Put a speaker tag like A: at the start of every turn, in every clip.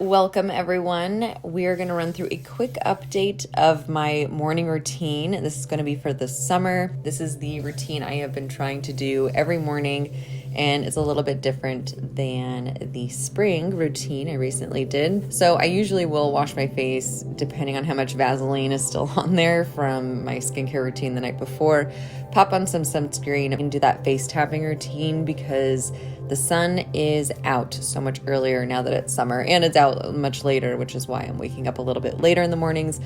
A: Welcome everyone. We are going to run through a quick update of my morning routine. This is going to be for the summer. This is the routine I have been trying to do every morning, and it's a little bit different than the spring routine I recently did. So I usually will wash my face depending on how much Vaseline is still on there from my skincare routine the night before, pop on some sunscreen and do that face tapping routine because the sun is out so much earlier now that it's summer, and it's out much later, which is why I'm waking up a little bit later in the mornings,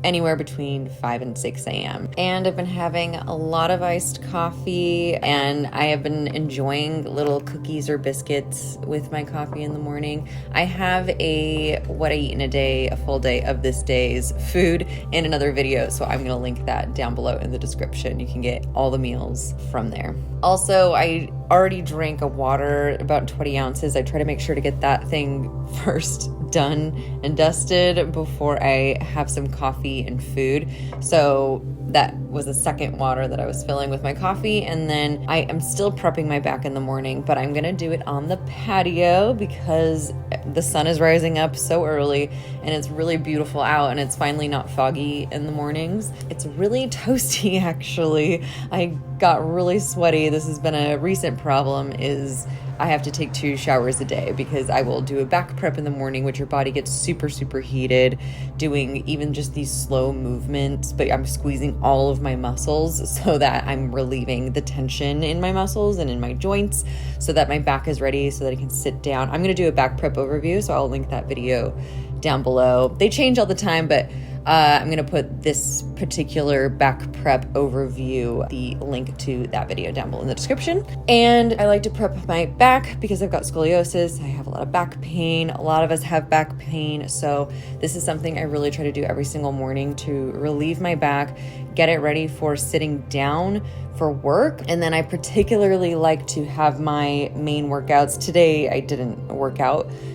A: anywhere between 5 and 6 a.m. And I've been having a lot of iced coffee, and I have been enjoying little cookies or biscuits with my coffee in the morning. I have a what I eat in a day, a full day of this day's food in another video, so I'm gonna link that down below in the description. You can get all the meals from there. Also, I already drank a water, about 20 ounces. I try to make sure to get that thing first done and dusted before I have some coffee and food. So that was the second water that I was filling with my coffee. And then I am still prepping my back in the morning, but I'm gonna do it on the patio because the sun is rising up so early and it's really beautiful out, and it's finally not foggy in the mornings. It's really toasty actually. I got really sweaty. This has been a recent problem, is I have to take 2 showers a day because I will do a back prep in the morning, which your body gets super heated doing even just these slow movements, but I'm squeezing all of my muscles so that I'm relieving the tension in my muscles and in my joints so that my back is ready so that I can sit down. I'm going to do a back prep overview, so I'll link that video down below. They change all the time, but I'm going to put this particular back prep overview, the link to that video down below in the description. And I like to prep my back because I've got scoliosis. I have a lot of back pain. A lot of us have back pain. So this is something I really try to do every single morning to relieve my back, get it ready for sitting down for work. And then I particularly like to have my main workouts. Today I didn't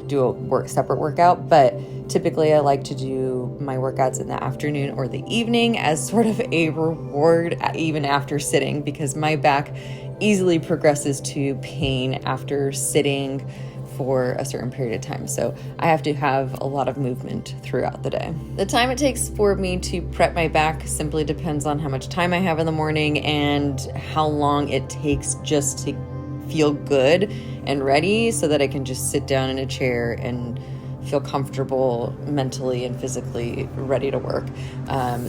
A: do a separate workout, but typically I like to do my workouts in the afternoon or the evening as sort of a reward even after sitting, because my back easily progresses to pain after sitting for a certain period of time. So I have to have a lot of movement throughout the day. The time it takes for me to prep my back simply depends on how much time I have in the morning and how long it takes just to feel good and ready so that I can just sit down in a chair and feel comfortable mentally and physically ready to work.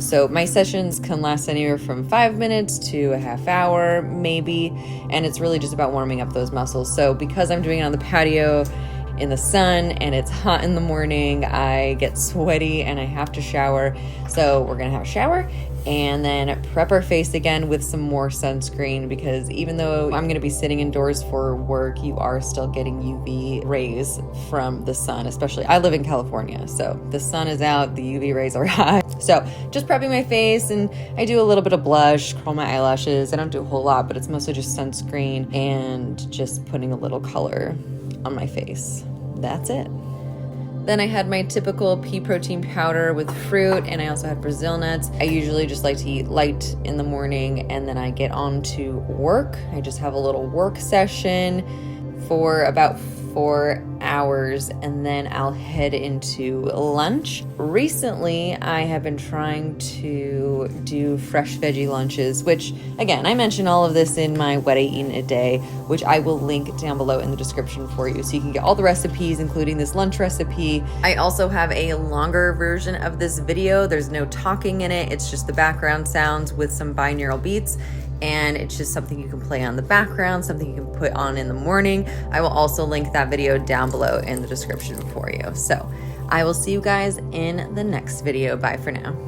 A: So my sessions can last anywhere from 5 minutes to a half hour, maybe, and it's really just about warming up those muscles. So because I'm doing it on the patio in the sun and it's hot in the morning, I get sweaty and I have to shower. So we're gonna have a shower and then prep our face again with some more sunscreen, because even though I'm gonna be sitting indoors for work, you are still getting UV rays from the sun. Especially, I live in California, so the sun is out, the UV rays are high. So just prepping my face, and I do a little bit of blush, curl my eyelashes. I don't do a whole lot, but it's mostly just sunscreen and just putting a little color on my face. That's it. Then I had my typical pea protein powder with fruit, and I also had Brazil nuts. I usually just like to eat light in the morning, and then I get on to work. I just have a little work session for about 4 hours, and then I'll head into lunch. Recently, I have been trying to do fresh veggie lunches, which, again, I mentioned all of this in my What I Eat in a Day, which I will link down below in the description for you, so you can get all the recipes, including this lunch recipe. I also have a longer version of this video. There's no talking in it. It's just the background sounds with some binaural beats, and it's just something you can play on the background, something you can put on in the morning. I will also link that video down below in the description for you. So I will see you guys in the next video. Bye for now.